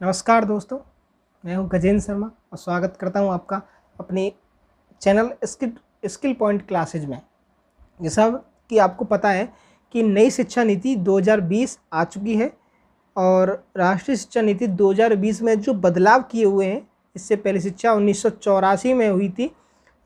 नमस्कार दोस्तों, मैं हूं गजेंद्र शर्मा और स्वागत करता हूं आपका अपने चैनल स्किल पॉइंट क्लासेज में। जैसा कि आपको पता है कि नई शिक्षा नीति 2020 आ चुकी है और राष्ट्रीय शिक्षा नीति 2020 में जो बदलाव किए हुए हैं, इससे पहले शिक्षा 1984 में हुई थी।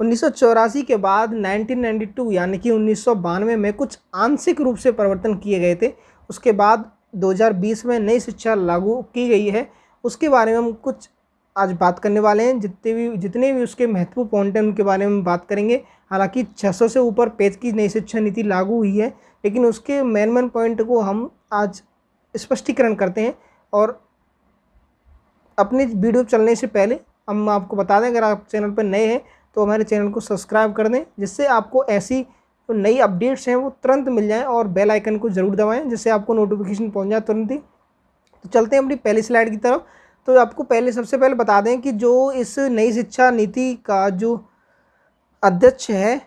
1984 के बाद 1992 यानी कि 1992 में कुछ आंशिक रूप से परिवर्तन किए गए थे। उसके बाद 2020 में नई शिक्षा लागू की गई है। उसके बारे में हम कुछ आज बात करने वाले हैं। जितने भी उसके महत्वपूर्ण पॉइंट हैं उनके बारे में बात करेंगे। हालांकि 600 से ऊपर पेज की नई शिक्षा नीति लागू हुई है, लेकिन उसके मेन पॉइंट को हम आज स्पष्टीकरण करते हैं। और अपनी वीडियो चलने से पहले हम आपको बता दें, अगर आप चैनल पर नए हैं तो हमारे चैनल को सब्सक्राइब कर दें, जिससे आपको ऐसी जो नई अपडेट्स हैं वो तुरंत मिल जाएं, और बेल आइकन को ज़रूर दबाएं जिससे आपको नोटिफिकेशन पहुंच जाए तुरंत ही। तो चलते हैं अपनी पहली स्लाइड की तरफ। तो आपको सबसे पहले बता दें कि जो इस नई शिक्षा नीति का जो अध्यक्ष है,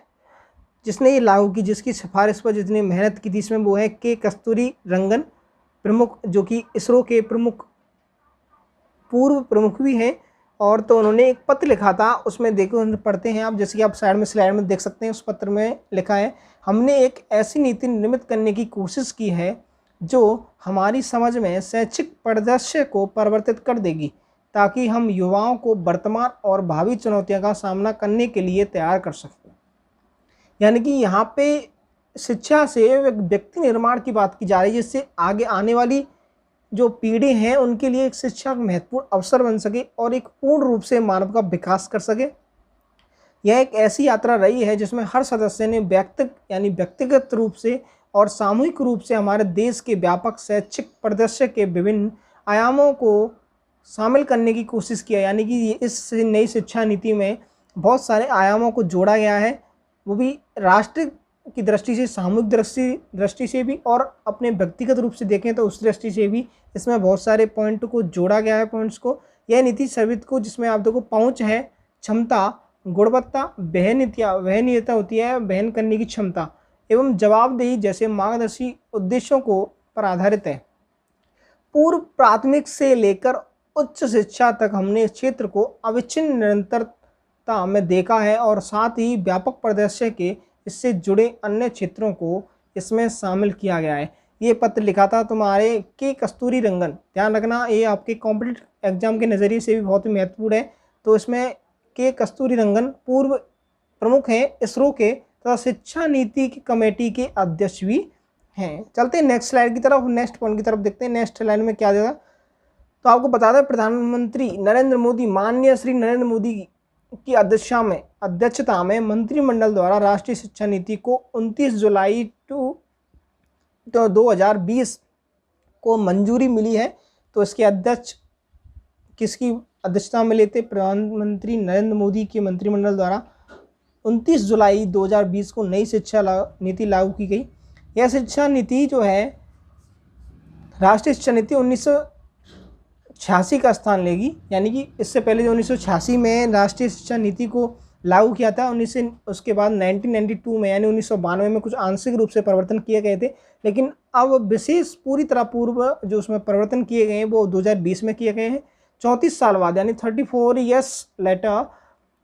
जिसने ये लागू की, जिसकी सिफारिश पर जितनी मेहनत की थी, इसमें वो है के कस्तूरी रंगन प्रमुख, जो कि इसरो के पूर्व प्रमुख भी हैं। और तो उन्होंने एक पत्र लिखा था, उसमें देखो पढ़ते हैं आप, जैसे कि आप स्लाइड में देख सकते हैं। उस पत्र में लिखा है, हमने एक ऐसी नीति निर्मित करने की कोशिश की है जो हमारी समझ में शैक्षिक परिदृश्य को परिवर्तित कर देगी, ताकि हम युवाओं को वर्तमान और भावी चुनौतियों का सामना करने के लिए तैयार कर सकें। यानी कि यहाँ पे शिक्षा से व्यक्ति निर्माण की बात की जा रही है, जिससे आगे आने वाली जो पीढ़ी हैं उनके लिए एक शिक्षा का महत्वपूर्ण अवसर बन सके और एक पूर्ण रूप से मानव का विकास कर सके। यह एक ऐसी यात्रा रही है जिसमें हर सदस्य ने व्यक्तिगत रूप से और सामूहिक रूप से हमारे देश के व्यापक शैक्षिक परिदृश्य के विभिन्न आयामों को शामिल करने की कोशिश किया। यानी कि इस नई शिक्षा नीति में बहुत सारे आयामों को जोड़ा गया है, वो भी राष्ट्र की दृष्टि से, सामूहिक दृष्टि से भी, और अपने व्यक्तिगत रूप से देखें तो उस दृष्टि से भी इसमें बहुत सारे पॉइंट को जोड़ा गया है। पॉइंट्स को यह नीति सभी को, जिसमें आप देखो पहुंच है, क्षमता, गुणवत्ता, वहनीयता होती है, वहन करने की क्षमता, एवं जवाबदेही जैसे मार्गदर्शी उद्देश्यों को पर आधारित है। पूर्व प्राथमिक से लेकर उच्च शिक्षा तक हमने इस क्षेत्र को अविच्छिन्न निरंतरता में देखा है, और साथ ही व्यापक परिदृश्य के इससे जुड़े अन्य क्षेत्रों को इसमें शामिल किया गया है। ये पत्र लिखा था तुम्हारे के कस्तूरी रंगन। ध्यान रखना, ये आपके कॉम्पिटिटिव एग्जाम के नज़रिए से भी बहुत ही महत्वपूर्ण है। तो इसमें के कस्तूरी रंगन पूर्व प्रमुख हैं इसरो के, तथा शिक्षा नीति की कमेटी के अध्यक्ष भी हैं। चलते हैं नेक्स्ट स्लाइड की तरफ, नेक्स्ट पॉइंट की तरफ देखते हैं। नेक्स्ट लाइन में क्या देगा, तो आपको बता दें, प्रधानमंत्री नरेंद्र मोदी, माननीय श्री नरेंद्र मोदी की अध्यक्षता में मंत्रिमंडल द्वारा राष्ट्रीय शिक्षा नीति को 29 जुलाई 2020 को मंजूरी मिली है। तो इसके अध्यक्ष किसकी अध्यक्षता में लेते? प्रधानमंत्री नरेंद्र मोदी के मंत्रिमंडल द्वारा 29 जुलाई 2020 को नई शिक्षा नीति लागू की गई। यह शिक्षा नीति जो है, राष्ट्रीय शिक्षा नीति 1986 का स्थान लेगी। यानी कि इससे पहले जो 1986 में राष्ट्रीय शिक्षा नीति को लागू किया था, उसके बाद 1992 में यानी 1992 में कुछ आंशिक रूप से परिवर्तन किए गए थे, लेकिन अब विशेष पूरी तरह पूर्व जो उसमें परिवर्तन किए गए हैं वो 2020 में किए गए हैं। 34 साल बाद यानी 34 ईयर्स लेटर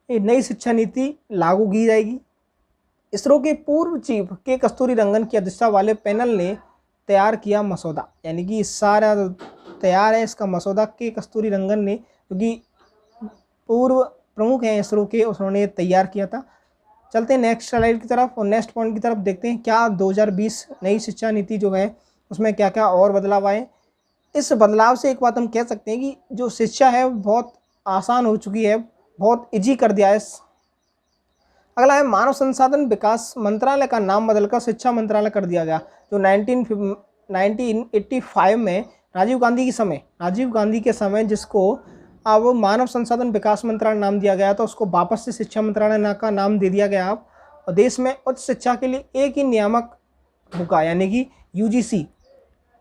नई शिक्षा नीति लागू की जाएगी। इसरो के पूर्व चीफ के कस्तूरी रंगन की अध्यक्षता वाले पैनल ने तैयार किया मसौदा। यानी कि सारा तैयार है इसका मसौदा के कस्तूरी रंगन ने, क्योंकि पूर्व प्रमुख हैं इसरो के, उन्होंने तैयार किया था। चलते हैं नेक्स्ट स्लाइड की तरफ और नेक्स्ट पॉइंट की तरफ देखते हैं क्या 2020 नई शिक्षा नीति जो है उसमें क्या क्या और बदलाव आए। इस बदलाव से एक बात हम कह सकते हैं कि जो शिक्षा है बहुत आसान हो चुकी है, बहुत ईजी कर दिया है। अगला है, मानव संसाधन विकास मंत्रालय का नाम बदलकर शिक्षा मंत्रालय कर दिया गया। जो 1985 में राजीव गांधी के समय जिसको अब मानव संसाधन विकास मंत्रालय नाम दिया गया, तो उसको वापस से शिक्षा मंत्रालय का नाम दे दिया गया अब। और देश में उच्च शिक्षा के लिए एक ही नियामक होगा, यानी कि यूजीसी,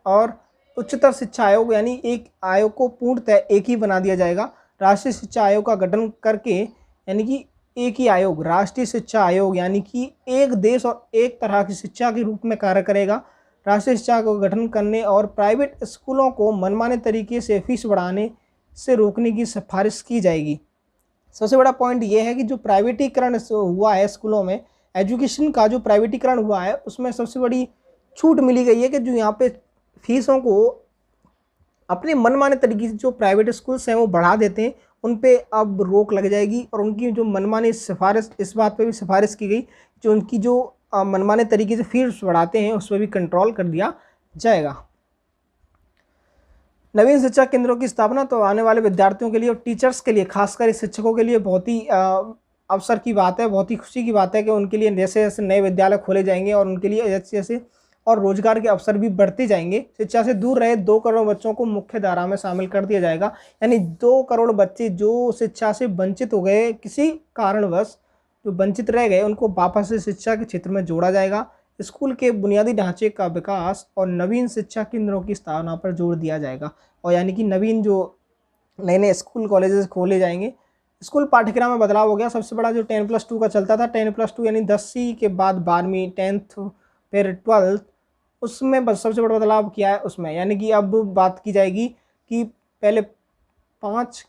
और उच्चतर शिक्षा आयोग यानी एक आयोग को पूर्णतः एक ही बना दिया जाएगा। राष्ट्रीय शिक्षा आयोग का गठन करके, यानी कि एक ही आयोग, राष्ट्रीय शिक्षा आयोग, यानी कि एक देश और एक तरह की शिक्षा के रूप में कार्य करेगा। राष्ट्रीय शिक्षा को गठन करने और प्राइवेट स्कूलों को मनमाने तरीके से फीस बढ़ाने से रोकने की सिफारिश की जाएगी। सबसे बड़ा पॉइंट ये है कि जो प्राइवेटीकरण हुआ है स्कूलों में, एजुकेशन का जो प्राइवेटीकरण हुआ है उसमें सबसे बड़ी छूट मिली गई है कि जो यहाँ पे फीसों को अपने मनमाने तरीके से जो प्राइवेट स्कूल्स हैं वो बढ़ा देते हैं, उन पे अब रोक लग जाएगी। और उनकी जो मनमानी सिफारिश, इस बात पे भी सिफारिश की गई जो उनकी जो मनमाने तरीके से फीस बढ़ाते हैं उस पर भी कंट्रोल कर दिया जाएगा। नवीन शिक्षा केंद्रों की स्थापना तो आने वाले विद्यार्थियों के लिए और टीचर्स के लिए, खासकर शिक्षकों के लिए बहुत ही अवसर की बात है, बहुत ही खुशी की बात है कि उनके लिए जैसे जैसे नए विद्यालय खोले जाएंगे और उनके लिए जैसे जैसे और रोजगार के अवसर भी बढ़ते जाएंगे। शिक्षा से दूर रहे 2 करोड़ बच्चों को मुख्य धारा में शामिल कर दिया जाएगा, यानी 2 करोड़ बच्चे जो शिक्षा से वंचित हो गए, किसी कारणवश जो वंचित रह गए, उनको वापस से शिक्षा के क्षेत्र में जोड़ा जाएगा। स्कूल के बुनियादी ढांचे का विकास और नवीन शिक्षा केंद्रों की स्थापना पर जोर दिया जाएगा। और यानी कि नवीन जो नए नए स्कूल कॉलेजेस खोले जाएंगे। स्कूल पाठ्यक्रम में बदलाव हो गया। सबसे बड़ा जो 10+2 का चलता था, 10+2 यानी 10वीं के बाद 12वीं, 10th फिर 12th, उसमें बस सबसे बड़ा बदलाव किया है उसमें, यानी कि अब बात की जाएगी कि पहले 5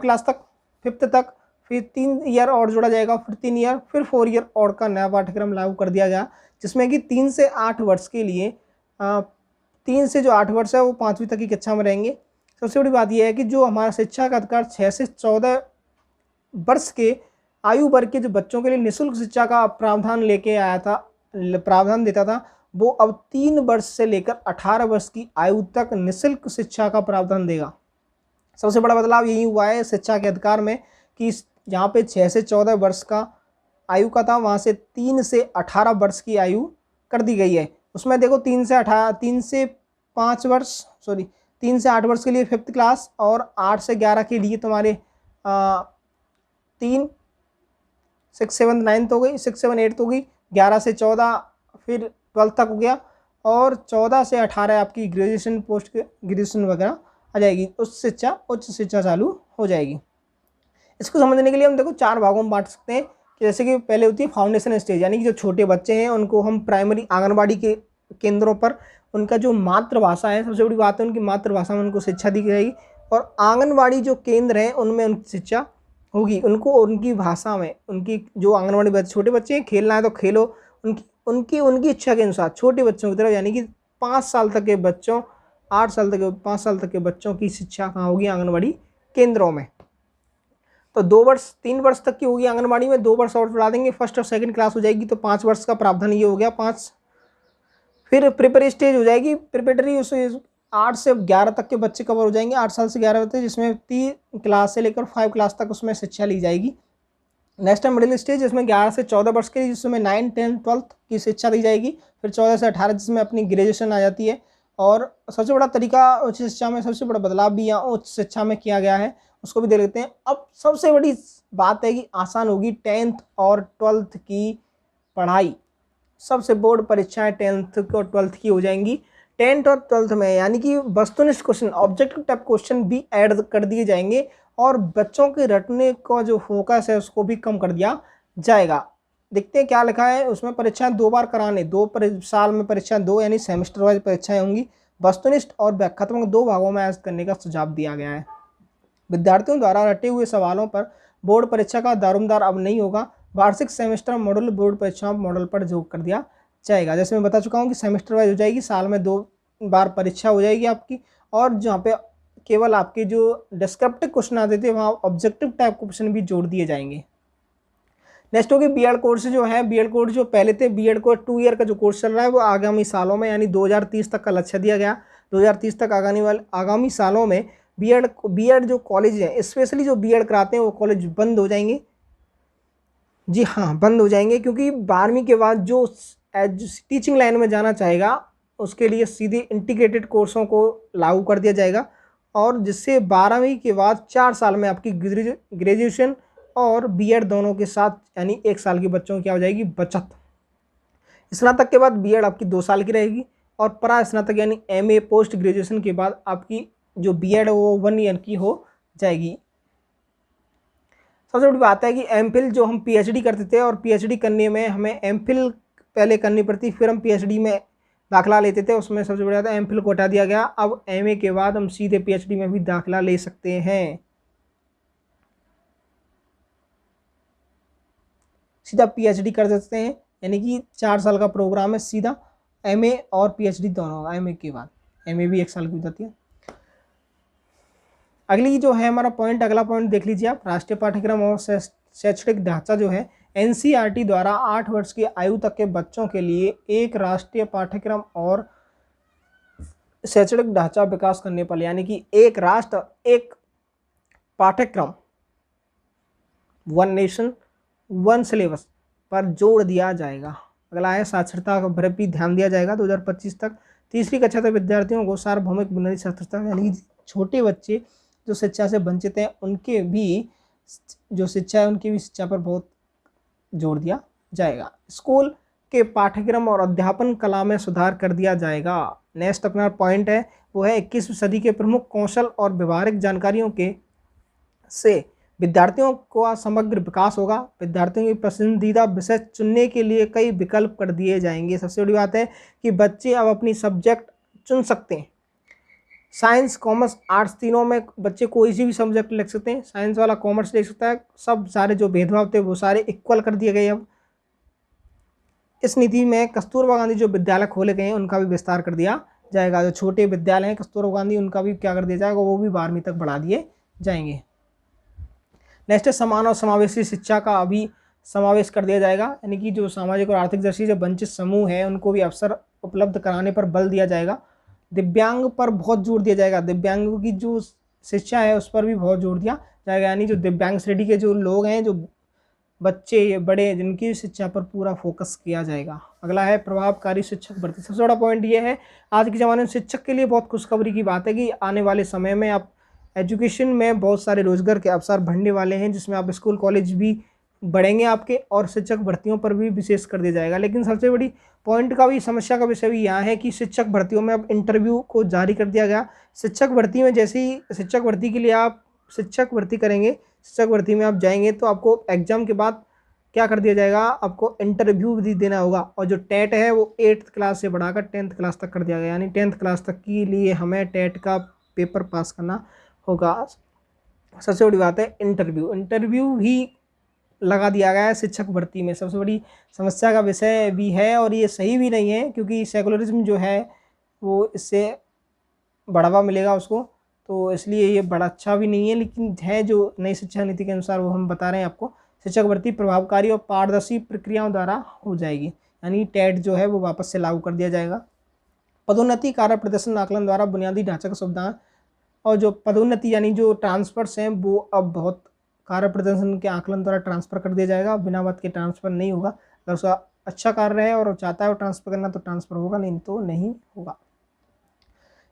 क्लास तक, 5th तक, फिर 3 ईयर और जोड़ा जाएगा, फिर 3 ईयर, फिर 4 ईयर और का नया पाठ्यक्रम लागू कर दिया गया, जिसमें कि 3 से 8 वर्ष के लिए 3 से जो 8 वर्ष है वो 5वीं तक की कक्षा में रहेंगे। सबसे बड़ी बात यह है कि जो हमारा शिक्षा का अधिकार 6 से 14 वर्ष के आयु वर्ग के जो बच्चों के लिए निःशुल्क शिक्षा का प्रावधान लेके आया था, प्रावधान देता था, वो अब 3 वर्ष से लेकर 18 वर्ष की आयु तक निःशुल्क शिक्षा का प्रावधान देगा। सबसे बड़ा बदलाव यही हुआ है शिक्षा के अधिकार में कि यहाँ पे 6 से 14 वर्ष का आयु का था, वहाँ से 3 से 18 वर्ष की आयु कर दी गई है। उसमें देखो 3 से 8 वर्ष के लिए 5th क्लास और 8 से 11 के लिए तुम्हारे 3, 6, 7, 9 हो गई, 6, 7, 8 हो गई, 11 से 14 फिर 12 तक हो गया, और 14 से 18 आपकी ग्रेजुएशन, पोस्ट ग्रेजुएशन वगैरह आ जाएगी, उच्च शिक्षा चालू हो जाएगी। इसको समझने के लिए हम देखो 4 भागों में बांट सकते हैं कि जैसे कि पहले होती है फाउंडेशन स्टेज, यानी कि जो छोटे बच्चे हैं उनको हम प्राइमरी आंगनबाड़ी के केंद्रों पर उनका जो मातृभाषा है, सबसे बड़ी बात है उनकी मातृभाषा में उनको शिक्षा दी जाएगी, और आंगनबाड़ी जो केंद्र हैं उनमें उनकी शिक्षा होगी, उनको उनकी भाषा में। उनकी जो आंगनबाड़ी छोटे बच्चे हैं, खेलना है तो खेलो, उनकी इच्छा के अनुसार छोटे बच्चों की तरफ, यानी कि 5 साल तक के बच्चों, 5 साल तक के बच्चों की शिक्षा कहाँ होगी? आंगनबाड़ी केंद्रों में। तो 3 वर्ष तक की होगी आंगनबाड़ी में, 2 वर्ष और बढ़ा देंगे, 1st और 2nd क्लास हो जाएगी, तो 5 वर्ष का प्रावधान ये हो गया 5। फिर प्रिपरेटरी स्टेज हो जाएगी, प्रिपरेटरी उससे 8 से 11 तक के बच्चे कवर हो जाएंगे, 8 साल से 11 होते हैं, जिसमें 3 क्लास से लेकर 5 क्लास तक उसमें शिक्षा ली जाएगी। नेक्स्ट है मिडिल स्टेज, जिसमें 11 से 14 वर्ष के, जिसमें 9, 10, 12 की शिक्षा दी जाएगी। फिर 14 से 18 जिसमें अपनी ग्रेजुएशन आ जाती है। और सबसे बड़ा तरीका उच्च शिक्षा में, सबसे बड़ा बदलाव भी यहाँ उच्च शिक्षा में किया गया है, उसको भी देख लेते हैं। अब सबसे बड़ी बात है कि आसान होगी 10th और 12th की पढ़ाई। सबसे बोर्ड परीक्षाएं 10th और 12th की हो जाएंगी। 10th और 12th में यानी कि वस्तुनिष्ठ क्वेश्चन, ऑब्जेक्टिव टाइप क्वेश्चन भी ऐड कर दिए जाएंगे, और बच्चों के रटने का जो फोकस है उसको भी कम कर दिया जाएगा। देखते हैं क्या लिखा है उसमें। परीक्षाएं 2 बार कराने, 2 साल में परीक्षाएं 2 यानी सेमेस्टर वाइज परीक्षाएं होंगी। वस्तुनिष्ठ और व्याख्यात्मक 2 भागों में आयोजित करने का सुझाव दिया गया है। विद्यार्थियों द्वारा रटे हुए सवालों पर बोर्ड परीक्षा का दारोमदार अब नहीं होगा। वार्षिक सेमेस्टर मॉडल बोर्ड परीक्षा मॉडल पर जोड़ कर दिया जाएगा। जैसे मैं बता चुका हूँ कि सेमेस्टर वाइज हो जाएगी, साल में 2 बार परीक्षा हो जाएगी आपकी, और जहाँ पे केवल आपके जो डिस्क्रिप्टिव क्वेश्चन आते थे वहाँ ऑब्जेक्टिव टाइप क्वेश्चन भी जोड़ दिए जाएंगे। नेक्स्ट होगी बीएड कोर्स जो है। बीएड कोर्स जो पहले थे, बीएड को 2 ईयर का जो कोर्स चल रहा है वो आगामी सालों में यानी 2030 तक का लक्ष्य दिया गया। 2030 तक आगामी सालों में बीएड जो कॉलेज है, स्पेशली जो बीएड कराते हैं वो कॉलेज बंद हो जाएंगे। जी हाँ, बंद हो जाएंगे, क्योंकि 12वीं के बाद जो टीचिंग लाइन में जाना चाहेगा उसके लिए सीधे इंटीग्रेटेड कोर्सों को लागू कर दिया जाएगा, और जिससे 12वीं के बाद 4 साल में आपकी ग्रेजुएशन और बीएड दोनों के साथ यानी 1 साल की बच्चों की क्या हो जाएगी? बचत। स्नातक के बाद बीएड आपकी 2 साल की रहेगी, और परा स्नातक यानी एमए पोस्ट ग्रेजुएशन के बाद आपकी जो बीएड है वो 1 ईयर की हो जाएगी। सबसे बड़ी बात है कि एमफिल जो हम पीएचडी करते थे, और पीएचडी करने में हमें एमफिल पहले करनी पड़ती, फिर हम पीएचडी में दाखिला लेते थे उसमें सबसे बड़ा था एमफिल को हटा दिया गया। अब एमए के बाद हम सीधे पीएचडी में भी दाखिला ले सकते हैं, सीधा पीएचडी कर सकते हैं। यानी कि 4 साल का प्रोग्राम है, सीधा एमए और पीएचडी दोनों होगा। एमए के बाद एमए भी 1 साल की हो जाती है। अगली जो है हमारा पॉइंट, अगला पॉइंट देख लीजिए आप, राष्ट्रीय पाठ्यक्रम और शैक्षणिक ढांचा जो है एनसीईआरटी द्वारा 8 वर्ष की आयु तक के बच्चों के लिए एक राष्ट्रीय पाठ्यक्रम और शैक्षणिक ढांचा विकास करने पर, यानी कि एक राष्ट्र एक पाठ्यक्रम, वन नेशन वन सिलेबस पर जोड़ दिया जाएगा। अगला है साक्षरता पर भी ध्यान दिया जाएगा 2025 तक। तीसरी कक्षा तक विद्यार्थियों को सार्वभौमिक बुनियादी साक्षरता, यानी कि छोटे बच्चे जो शिक्षा से वंचित हैं उनके भी जो शिक्षा है उनकी भी शिक्षा पर बहुत जोर दिया जाएगा। स्कूल के पाठ्यक्रम और अध्यापन कला में सुधार कर दिया जाएगा। नेक्स्ट अपना पॉइंट है वो है 21वीं सदी के प्रमुख कौशल और व्यवहारिक जानकारियों के से विद्यार्थियों का समग्र विकास होगा। विद्यार्थियों की पसंदीदा विषय चुनने के लिए कई विकल्प कर दिए जाएंगे। सबसे बड़ी बात है कि बच्चे अब अपनी सब्जेक्ट चुन सकते हैं। साइंस कॉमर्स आर्ट्स तीनों में बच्चे कोई सी भी सब्जेक्ट ले सकते हैं। साइंस वाला कॉमर्स ले सकता है। सब सारे जो भेदभाव थे वो सारे इक्वल कर दिए गए। अब इस नीति में कस्तूरबा गांधी जो विद्यालय खोले गए हैं उनका भी विस्तार कर दिया जाएगा। जो छोटे विद्यालय हैं कस्तूरबा गांधी उनका भी क्या कर दिया जाएगा, वो भी 12वीं तक बढ़ा दिए जाएंगे। नेक्स्ट है समान और समावेशी शिक्षा का अभी समावेश कर दिया जाएगा। यानी कि जो सामाजिक और आर्थिक दृष्टि से वंचित समूह है उनको भी अवसर उपलब्ध कराने पर बल दिया जाएगा। दिव्यांग पर बहुत जोर दिया जाएगा। दिव्यांगों की जो शिक्षा है उस पर भी बहुत जोर दिया जाएगा। यानी जो दिव्यांग श्रेणी के जो लोग हैं, जो बच्चे बड़े, जिनकी शिक्षा पर पूरा फोकस किया जाएगा। अगला है प्रभावकारी शिक्षक भर्ती। सबसे बड़ा पॉइंट ये है आज के ज़माने में शिक्षक के लिए बहुत खुशखबरी की बात है कि आने वाले समय में आप एजुकेशन में बहुत सारे रोजगार के अवसर बढ़ने वाले हैं, जिसमें आप स्कूल कॉलेज भी बढ़ेंगे आपके, और शिक्षक भर्तियों पर भी विशेष कर दिया जाएगा। लेकिन सबसे बड़ी पॉइंट का भी, समस्या का विषय भी यहाँ है कि शिक्षक भर्तियों में अब इंटरव्यू को जारी कर दिया गया। शिक्षक भर्ती में जैसे ही शिक्षक भर्ती के लिए आप शिक्षक भर्ती करेंगे, शिक्षक भर्ती में आप जाएंगे तो आपको एग्जाम के बाद क्या कर दिया जाएगा, आपको इंटरव्यू भी देना होगा। और जो टेट है वो 8th क्लास से बढ़ाकर 10th क्लास तक कर दिया गया। यानी 10th क्लास तक के लिए हमें टेट का पेपर पास करना होगा। सबसे बड़ी बात है इंटरव्यू भी लगा दिया गया है शिक्षक भर्ती में। सबसे बड़ी समस्या का विषय भी है और ये सही भी नहीं है, क्योंकि सेकुलरिज्म जो है वो इससे बढ़ावा मिलेगा उसको, तो इसलिए ये बड़ा अच्छा भी नहीं है। लेकिन है जो नई शिक्षा नीति के अनुसार वो हम बता रहे हैं आपको, शिक्षक भर्ती प्रभावकारी और पारदर्शी प्रक्रियाओं द्वारा हो जाएगी। यानी टेट जो है वो वापस से लागू कर दिया जाएगा। पदोन्नति कार्य प्रदर्शन आकलन द्वारा बुनियादी ढांचा का सुविधा, और जो पदोन्नति यानी जो ट्रांसफर्स हैं वो अब बहुत कार्य प्रदर्शन के आकलन द्वारा ट्रांसफ़र कर दिया जाएगा। बिना बात के ट्रांसफ़र नहीं होगा। अगर उसका अच्छा कार्य है और चाहता है वो ट्रांसफ़र करना तो ट्रांसफ़र होगा, नहीं तो नहीं होगा।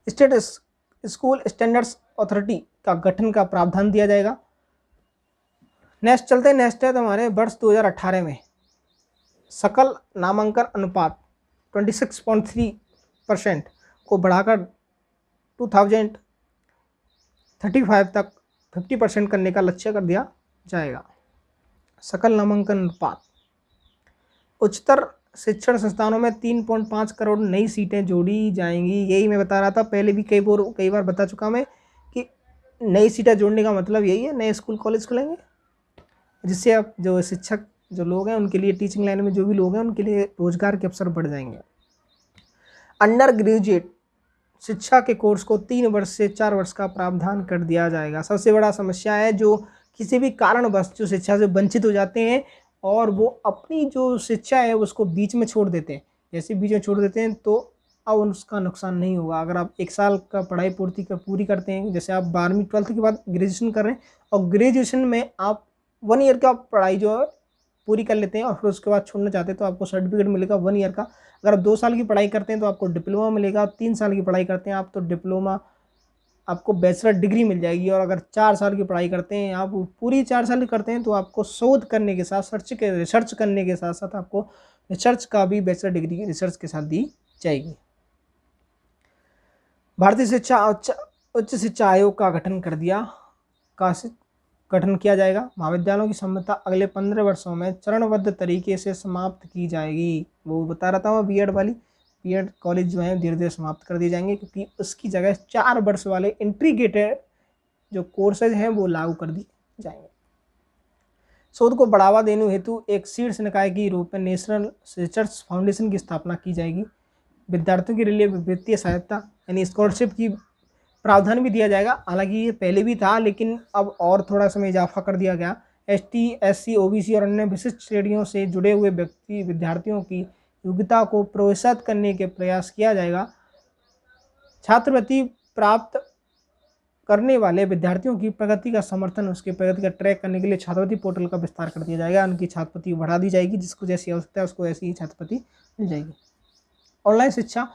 स्टेट स्कूल स्टैंडर्ड्स अथॉरिटी का गठन का प्रावधान दिया जाएगा। नेक्स्ट चलते हैं। नेक्स्ट है तो हमारे वर्ष 2018 में सकल नामांकन अनुपात 26.3% को बढ़ाकर 2035 तक 50% करने का लक्ष्य कर दिया जाएगा। सकल नामांकन अनुपात, उच्चतर शिक्षण संस्थानों में 3.5 करोड़ नई सीटें जोड़ी जाएंगी। यही मैं बता रहा था पहले भी, कई बार बता चुका मैं कि नई सीटें जोड़ने का मतलब यही है, नए स्कूल कॉलेज खुलेंगे, जिससे आप जो शिक्षक जो लोग हैं उनके लिए, टीचिंग लाइन में जो भी लोग हैं उनके लिए रोजगार के अवसर बढ़ जाएंगे। अंडर ग्रेजुएट शिक्षा के कोर्स को 3 वर्ष से 4 वर्ष का प्रावधान कर दिया जाएगा। सबसे बड़ा समस्या है जो किसी भी कारणवश जो शिक्षा से वंचित हो जाते हैं और वो अपनी जो शिक्षा है उसको बीच में छोड़ देते हैं। जैसे बीच में छोड़ देते हैं तो अब उसका नुकसान नहीं होगा। अगर आप 1 साल का पढ़ाई पूरी करते हैं, जैसे आप 12वीं 12th के बाद ग्रेजुएशन कर रहे हैं और ग्रेजुएशन में आप 1 ईयर का पढ़ाई जो है पूरी कर लेते हैं और फिर उसके बाद छोड़ना चाहते हैं तो आपको सर्टिफिकेट मिलेगा 1 ईयर का। अगर आप 2 साल की पढ़ाई करते हैं तो आपको डिप्लोमा मिलेगा। 3 साल की पढ़ाई करते हैं आप तो डिप्लोमा, आपको बैचलर डिग्री मिल जाएगी। और अगर 4 साल की पढ़ाई करते हैं आप, पूरी 4 साल की करते हैं तो आपको शोध करने के साथ, रिसर्च करने के साथ साथ आपको रिसर्च का भी बैचलर डिग्री रिसर्च के साथ दी जाएगी। भारतीय शिक्षा उच्च शिक्षा आयोग का गठन किया जाएगा। महाविद्यालयों की संबद्धता अगले 15 वर्षों में चरणबद्ध तरीके से समाप्त की जाएगी। वो बता रहा था मैं बीएड वाली, बीएड कॉलेज जो है धीरे धीरे समाप्त कर दिए जाएंगे, क्योंकि उसकी जगह 4 वर्ष वाले इंटीग्रेटेड जो कोर्सेज हैं वो लागू कर दिए जाएंगे। शोध को बढ़ावा देने हेतु एक शीर्ष निकाय के रूप में नेशनल रिसर्च फाउंडेशन की स्थापना की जाएगी। विद्यार्थियों के लिए वित्तीय सहायता यानी स्कॉलरशिप की प्रावधान भी दिया जाएगा। हालांकि ये पहले भी था, लेकिन अब और थोड़ा समय इजाफा कर दिया गया। एसटी, एससी, ओबीसी और अन्य विशिष्ट श्रेणियों से जुड़े हुए विद्यार्थियों की योग्यता को प्रोत्साहित करने के प्रयास किया जाएगा। छात्रवृत्ति प्राप्त करने वाले विद्यार्थियों की प्रगति का समर्थन, उसकी प्रगति का ट्रैक करने के लिए छात्रवृत्ति पोर्टल का विस्तार कर दिया जाएगा। उनकी छात्रवृत्ति बढ़ा दी जाएगी, जिसको जैसी आवश्यकता है उसको ऐसी ही छात्रवृत्ति मिल जाएगी। ऑनलाइन शिक्षा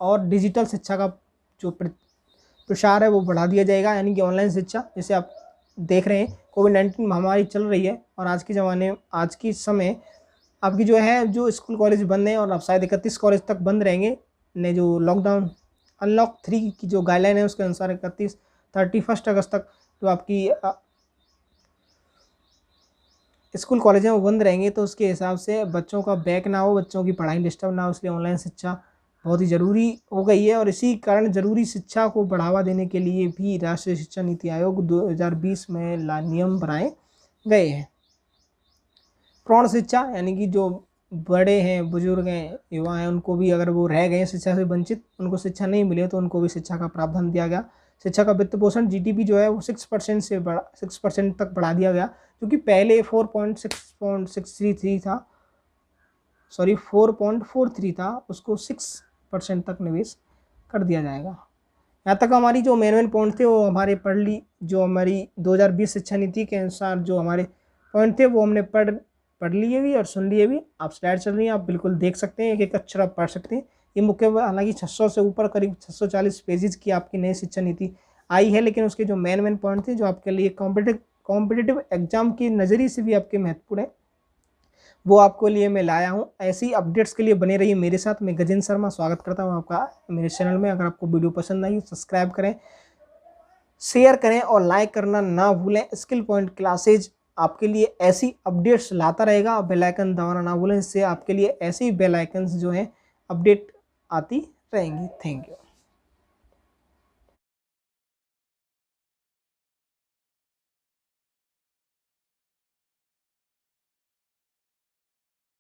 और डिजिटल शिक्षा का जो प्रसार है वो बढ़ा दिया जाएगा। यानी कि ऑनलाइन शिक्षा, जैसे आप देख रहे हैं कोविड-19 महामारी चल रही है और आज के समय आपकी जो है जो स्कूल कॉलेज बंद हैं और अब शायद 31 कॉलेज तक बंद रहेंगे। ने जो लॉकडाउन अनलॉक 3 की जो गाइडलाइन है उसके अनुसार 31 अगस्त तक जो आपकी स्कूल कॉलेज हैं वो बंद रहेंगे। तो उसके हिसाब से बच्चों का बैक ना हो, बच्चों की पढ़ाई डिस्टर्ब ना हो, इसलिए ऑनलाइन शिक्षा बहुत ही ज़रूरी हो गई है। और इसी कारण ज़रूरी शिक्षा को बढ़ावा देने के लिए भी राष्ट्रीय शिक्षा नीति आयोग 2020 में नियम बनाए गए हैं। प्रौढ़ शिक्षा यानी कि जो बड़े हैं, बुजुर्ग हैं, युवा हैं, उनको भी अगर वो रह गए शिक्षा से वंचित, उनको शिक्षा नहीं मिले तो उनको भी शिक्षा का प्रावधान दिया गया। शिक्षा का वित्त पोषण जीडीपी जो है वो 6% से 6% तक बढ़ा दिया गया, क्योंकि पहले 4.43 था, 4.43 था, उसको 6% तक निवेश कर दिया जाएगा। यहाँ तक हमारी जो मेन पॉइंट थे वो हमारे जो हमारी 2020 शिक्षा नीति के अनुसार जो हमारे पॉइंट थे वो हमने पढ़ लिए भी और सुन लिए भी। आप स्लाइड चल रही हैं, आप बिल्कुल देख सकते हैं, एक एक अक्षर आप पढ़ सकते हैं। ये मुख्य हालांकि 600 से ऊपर करीब 640 पेजेस की आपकी नई शिक्षा नीति आई है, लेकिन उसके जो मेन पॉइंट थे जो आपके लिए कॉम्पिटिटिव एग्जाम के नज़रिए से भी आपके महत्वपूर्ण है, वो आपको लिए मैं लाया हूँ। ऐसी अपडेट्स के लिए बने रहिए मेरे साथ। मैं गजेंद्र शर्मा स्वागत करता हूँ आपका मेरे चैनल में। अगर आपको वीडियो पसंद आई सब्सक्राइब करें, शेयर करें और लाइक करना ना भूलें। स्किल पॉइंट क्लासेज आपके लिए ऐसी अपडेट्स लाता रहेगा। बेल आइकन दबाना ना भूलें, इससे आपके लिए ऐसे ही बेल आइकन्स जो हैं अपडेट आती रहेंगी। Thank you.